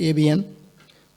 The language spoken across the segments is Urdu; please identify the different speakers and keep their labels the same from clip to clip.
Speaker 1: ABN,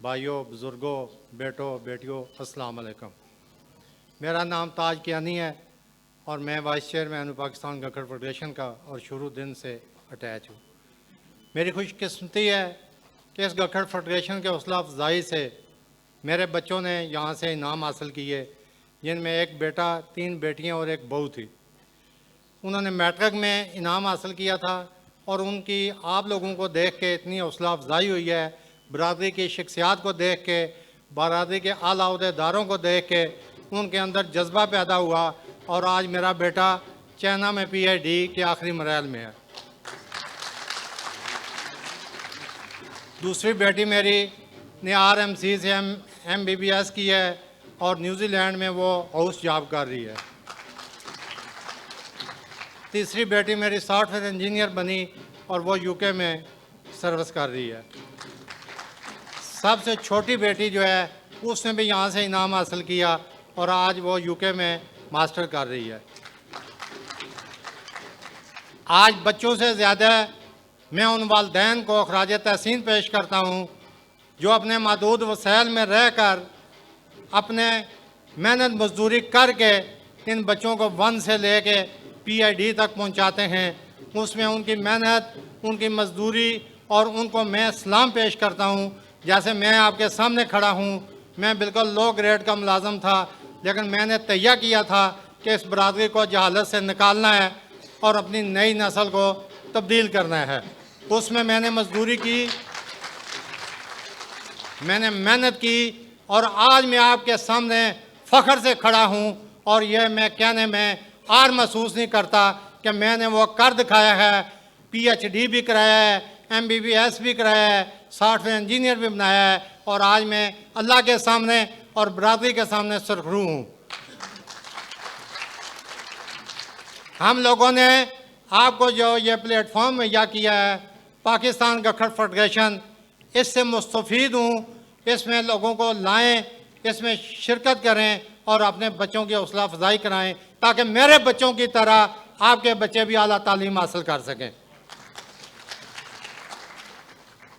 Speaker 2: بھائیوں، بزرگوں، بیٹوں، بیٹیوں، السلام علیکم۔ میرا نام تاج کیانی ہے اور میں وائس چیئرمین ہوں پاکستان گکڑ فیڈریشن کا اور شروع دن سے اٹیچ ہوں۔ میری خوش قسمتی ہے کہ اس گکڑ فیڈریشن کے حوصلہ افزائی سے میرے بچوں نے یہاں سے انعام حاصل کیے، جن میں ایک بیٹا، 3 بیٹیاں اور ایک بہو تھی۔ انہوں نے میٹرک میں انعام حاصل کیا تھا اور ان کی آپ لوگوں کو دیکھ کے اتنی حوصلہ افزائی ہوئی ہے، برادری کی شخصیات کو دیکھ کے، برادری کے اعلیٰ عہدیداروں کو دیکھ کے ان کے اندر جذبہ پیدا ہوا، اور آج میرا بیٹا چائنا میں PhD کے آخری مراحل میں ہے۔ دوسری بیٹی میری نے RMC سے MBBS کی ہے اور نیوزی لینڈ میں وہ ہاؤس جاب کر رہی ہے۔ تیسری بیٹی میری سافٹ ویئر انجینئر بنی اور وہ UK میں سروس کر رہی ہے۔ سب سے چھوٹی بیٹی جو ہے اس نے بھی یہاں سے انعام حاصل کیا اور آج وہ UK میں ماسٹر کر رہی ہے۔ آج بچوں سے زیادہ میں ان والدین کو خراج تحسین پیش کرتا ہوں جو اپنے محدود وسائل میں رہ کر اپنے محنت مزدوری کر کے ان بچوں کو 1 سے لے کے PhD تک پہنچاتے ہیں۔ اس میں ان کی محنت، ان کی مزدوری اور ان کو میں سلام پیش کرتا ہوں۔ جیسے میں آپ کے سامنے کھڑا ہوں، میں بالکل لو گریڈ کا ملازم تھا، لیکن میں نے تیہ کیا تھا کہ اس برادری کو جہالت سے نکالنا ہے اور اپنی نئی نسل کو تبدیل کرنا ہے۔ اس میں نے مزدوری کی، میں نے محنت کی، اور آج میں آپ کے سامنے فخر سے کھڑا ہوں اور یہ میں کہنے میں عار محسوس نہیں کرتا کہ میں نے وہ کر دکھایا ہے۔ PhD بھی کرایا ہے، MBBS بھی کرایا ہے، سافٹ ویئر انجینئر بھی بنایا ہے، اور آج میں اللہ کے سامنے اور برادری کے سامنے سرخرو ہوں۔ ہم لوگوں نے آپ کو جو یہ پلیٹ فارم مہیا کیا ہے، پاکستان گکڑ فیڈریشن، اس سے مستفید ہوں۔ اس میں لوگوں کو لائیں، اس میں شرکت کریں اور اپنے بچوں کی حوصلہ افزائی کرائیں تاکہ میرے بچوں کی طرح آپ کے بچے بھی اعلیٰ تعلیم حاصل کر سکیں۔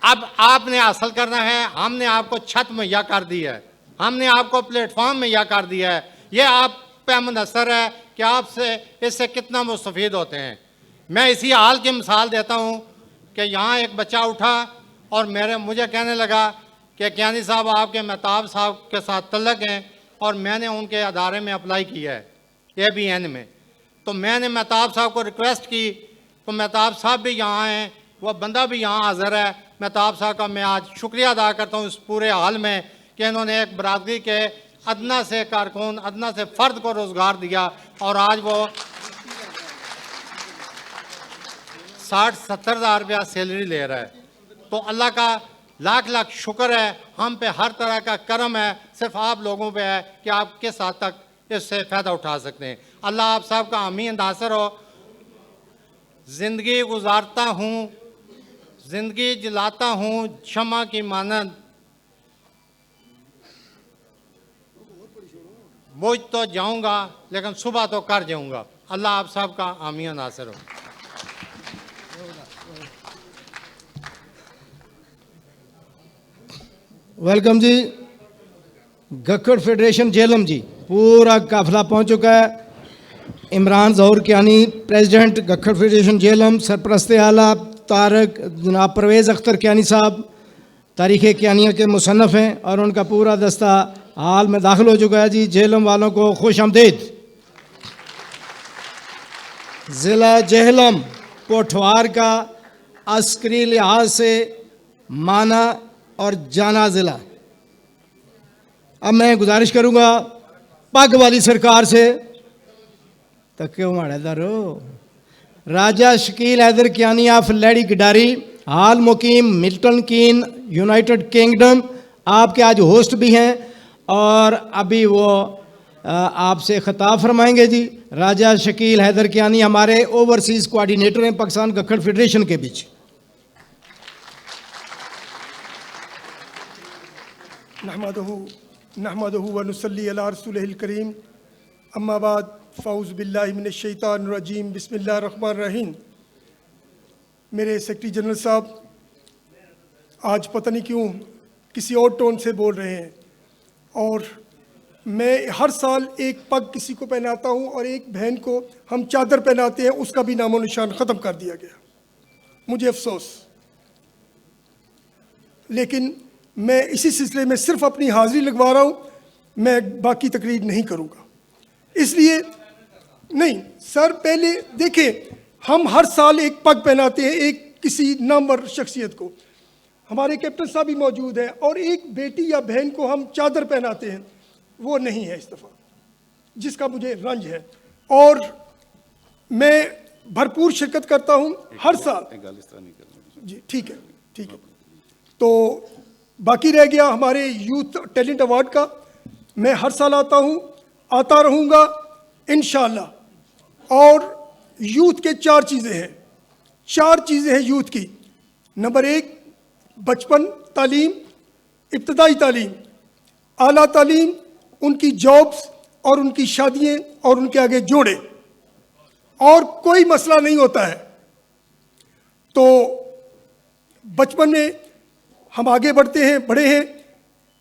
Speaker 2: اب آپ نے حاصل کرنا ہے، ہم نے آپ کو چھت مہیا کر دی ہے، ہم نے آپ کو پلیٹ فارم مہیا کر دیا ہے، یہ آپ پہ منحصر ہے کہ آپ سے اس سے کتنا مستفید ہوتے ہیں۔ میں اسی حال کی مثال دیتا ہوں کہ یہاں ایک بچہ اٹھا اور مجھے کہنے لگا کہ کیانی صاحب آپ کے مہتاب صاحب کے ساتھ تعلق ہیں، اور میں نے ان کے ادارے میں اپلائی کیا ہے ABN میں۔ تو میں نے مہتاب صاحب کو ریکویسٹ کی، تو مہتاب صاحب بھی یہاں ہیں، وہ بندہ بھی یہاں حاضر ہے۔ مہتاب صاحب کا میں آج شکریہ ادا کرتا ہوں اس پورے حال میں کہ انہوں نے ایک برادری کے ادنا سے کارکن، ادنا سے فرد کو روزگار دیا، اور آج وہ 60-70 ہزار روپیہ سیلری لے رہا ہے۔ تو اللہ کا لاکھ لاکھ شکر ہے، ہم پہ ہر طرح کا کرم ہے، صرف آپ لوگوں پہ ہے کہ آپ کس حد تک اس سے فائدہ اٹھا سکتے ہیں۔ اللہ آپ صاحب کا حامی ناصر ہو۔ زندگی گزارتا ہوں، زندگی جلاتا ہوں شمع کی مانند، بوجھ تو جاؤں گا لیکن صبح تو کر جاؤں گا۔ اللہ آپ صاحب کا حامی ناصر ہو۔
Speaker 1: ویلکم جی۔ گکڑ فیڈریشن جہلم جی پورا قافلہ پہنچ چکا ہے۔ عمران ظہور کیانی پریزیڈنٹ گکڑ فیڈریشن جہلم، سرپرست اعلیٰ طارق جناب پرویز اختر کیانی صاحب تاریخ کیانیہ کے مصنف ہیں، اور ان کا پورا دستہ حال میں داخل ہو چکا ہے۔ جی جہلم والوں کو خوش آمدید۔ ضلع جہلم پوٹھوار کا عسکری لحاظ سے مانا اور جانا ضلع۔ اب میں گزارش کروں گا پگ والی سرکار سے، تک ہمارے درو راجہ شکیل حیدر کیانی آف لیڈی گڈاری، حال مقیم ملٹن کین، یونائٹڈ کنگڈم، آپ کے آج ہوسٹ بھی ہیں، اور ابھی وہ آپ سے خطاب فرمائیں گے۔ جی راجہ شکیل حیدر کیانی ہمارے اوورسیز کوآرڈینیٹر ہیں پاکستان گکڑ فیڈریشن کے بیچ۔
Speaker 3: نحمدہ ونصلی علی رسولہ الکریم، اما بعد، فاعوذ باللہ من الشیطان الرجیم، بسم اللہ الرحمن الرحیم۔ میرے سیکرٹری جنرل صاحب، آج پتہ نہیں کیوں کسی اور ٹون سے بول رہے ہیں. اور میں ہر سال ایک پگ کسی کو پہناتا ہوں اور ایک بہن کو ہم چادر پہناتے ہیں, اس کا بھی نام و نشان ختم کر دیا گیا. مجھے افسوس, لیکن میں اسی سلسلے میں صرف اپنی حاضری لگوا رہا ہوں, میں باقی تقریر نہیں کروں گا. اس لیے نہیں سر, پہلے دیکھیں, ہم ہر سال ایک پگ پہناتے ہیں ایک کسی نامور شخصیت کو. ہمارے کیپٹن صاحب بھی موجود ہیں, اور ایک بیٹی یا بہن کو ہم چادر پہناتے ہیں. وہ نہیں ہے اس دفعہ, جس کا مجھے رنج ہے. اور میں بھرپور شرکت کرتا ہوں ہر سال. جی ٹھیک ہے, ٹھیک ہے. تو باقی رہ گیا ہمارے یوتھ ٹیلنٹ ایوارڈ کا. میں ہر سال آتا ہوں, آتا رہوں گا انشاءاللہ. اور یوتھ کے 4 چیزیں ہیں, 4 چیزیں ہیں یوتھ کی. نمبر 1 بچپن تعلیم, ابتدائی تعلیم, اعلیٰ تعلیم, ان کی جابس اور ان کی شادیاں اور ان کے آگے جوڑے, اور کوئی مسئلہ نہیں ہوتا ہے. تو بچپن میں ہم آگے بڑھتے ہیں, بڑے ہیں.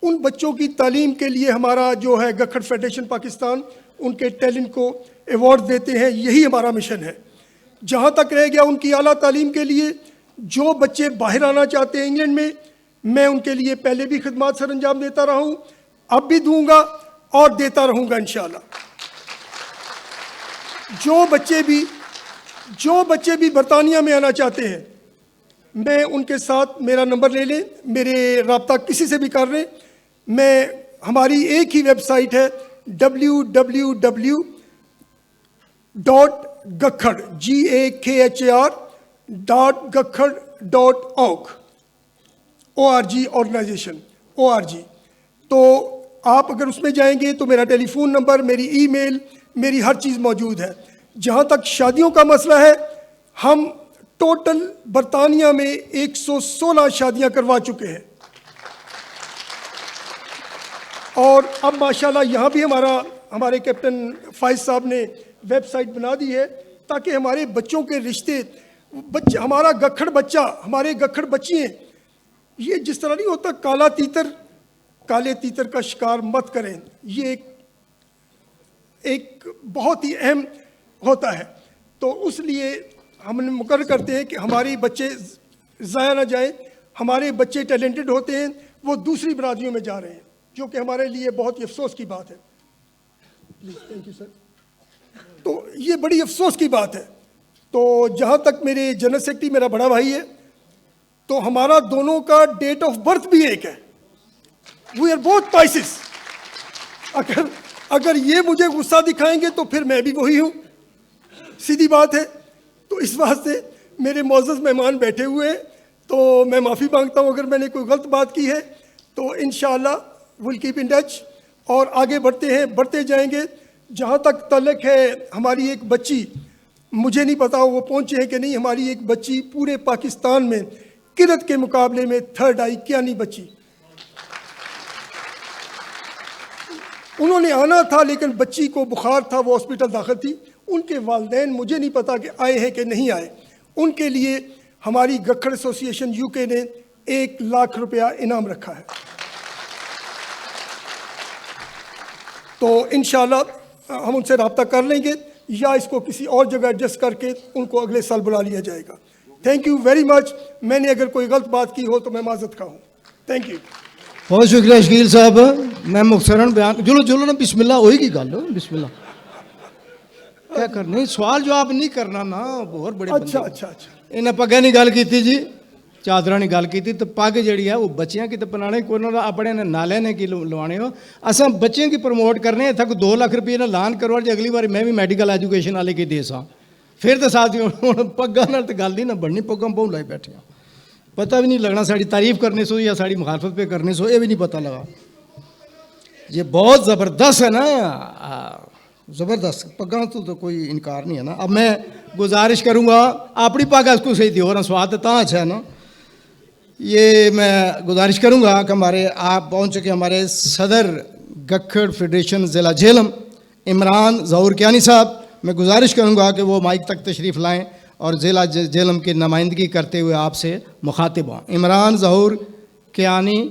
Speaker 3: ان بچوں کی تعلیم کے لیے ہمارا جو ہے گکھڑ فیڈریشن پاکستان ان کے ٹیلنٹ کو ایوارڈ دیتے ہیں. یہی ہمارا مشن ہے. جہاں تک رہ گیا ان کی اعلیٰ تعلیم کے لیے, جو بچے باہر آنا چاہتے ہیں انگلینڈ میں ان کے لیے پہلے بھی خدمات سر انجام دیتا رہا ہوں, اب بھی دوں گا اور دیتا رہوں گا انشاءاللہ. جو بچے بھی برطانیہ میں آنا چاہتے ہیں, میں ان کے ساتھ میرا نمبر لے لیں, میرے رابطہ کسی سے بھی کر لیں. ہماری ایک ہی ویب سائٹ ہے www.gakhar.org آرگنائزیشن ORG. تو آپ اگر اس میں جائیں گے تو میرا ٹیلی فون نمبر, میری ای میل, میری ہر چیز موجود ہے. جہاں تک شادیوں کا مسئلہ ہے, ہم ٹوٹل برطانیہ میں 116 شادیاں کروا چکے ہیں. اور اب ماشاءاللہ یہاں بھی ہمارے کیپٹن فائز صاحب نے ویب سائٹ بنا دی ہے, تاکہ ہمارے بچوں کے رشتے, ہمارا گکھڑ بچہ, ہمارے گکھڑ بچیاں, یہ جس طرح نہیں ہوتا کالے تیتر کا شکار مت کریں. یہ ایک بہت ہی اہم ہوتا ہے. تو اس لیے ہم مقرر کرتے ہیں کہ ہمارے بچے ضائع نہ جائیں. ہمارے بچے ٹیلنٹڈ ہوتے ہیں, وہ دوسری برادریوں میں جا رہے ہیں, جو کہ ہمارے لیے بہت ہی افسوس کی بات ہے. Please thank you sir. تو یہ بڑی افسوس کی بات ہے. تو جہاں تک میرے جنرل سیکرٹری میرا بڑا بھائی ہے, تو ہمارا دونوں کا ڈیٹ آف برتھ بھی ایک ہے. We are both Pisces. اگر یہ مجھے غصہ دکھائیں گے تو پھر میں بھی وہی ہوں, سیدھی بات ہے. تو اس واسطے میرے معزز مہمان بیٹھے ہوئے ہیں, تو میں معافی مانگتا ہوں اگر میں نے کوئی غلط بات کی ہے. تو انشاءاللہ ول کیپ ان ٹچ, اور آگے بڑھتے جائیں گے. جہاں تک تعلق ہے ہماری ایک بچی, مجھے نہیں پتا وہ پہنچے ہیں کہ نہیں, ہماری ایک بچی پورے پاکستان میں کرت کے مقابلے میں 3rd آئی, کیانی بچی. انہوں نے آنا تھا لیکن بچی کو بخار تھا, وہ ہاسپٹل داخل تھی. ان کے والدین مجھے نہیں پتا کہ آئے ہیں کہ نہیں آئے. ان کے لیے ہماری گکھڑ ایسوسی ایشن UK نے 1 لاکھ روپیہ انعام رکھا ہے. تو انشاءاللہ ہم ان سے رابطہ کر لیں گے, یا اس کو کسی اور جگہ ایڈجسٹ کر کے ان کو اگلے سال بلا لیا جائے گا. Thank you very much. میں نے اگر کوئی غلط بات کی ہو تو میں معذرت خواہ ہوں. Thank you.
Speaker 1: بہت شکریہ شکیل صاحب. میں مختصراً بیان چلو نا, بسم اللہ ہوئی کی گل, بسم اللہ کیا کرنا, سوال جواب نہیں کرنا نا, بہت بڑے.
Speaker 3: اچھا,
Speaker 1: انہیں پگیں نہیں گل کی جی, چادر نہیں گل کی. تو پگ جہی ہے وہ بچیاں کی تو پنانے کوئی نہ, اپنے نالے نے کی لوانے ہو. اصل بچے کی پروموٹ کرنے تک 2 لاکھ روپئے لان کروا جی. اگلی بار میں بھی میڈیکل ایجوکیشن والے کی دے سا, پھر تو ساتھ پگاں تو گل نہیں نہ بڑھنی, پگاں بہت لائی بیٹھے ہیں. پتہ بھی نہیں لگنا ساری تعریف کرنے سو یا ساری مخالفت پہ کرنے سو, یہ بھی نہیں پتہ لگا. یہ بہت زبردست ہے نا, زبردست. پگاں تو کوئی انکار نہیں ہے نا. اب میں گزارش کروں گا, اپنی پگ اس کو صحیح دی, اور سواد تو اچھا ہے نا. یہ میں گزارش کروں گا کہ آپ پہنچ چکے ہمارے صدر گکھڑ فیڈریشن ضلع جہلم عمران ظہور کیانی صاحب. میں گزارش کروں گا کہ وہ مائک تک تشریف لائیں اور ضلع جہلم کی نمائندگی کرتے ہوئے آپ سے مخاطب ہوں. عمران ظہور کیانی.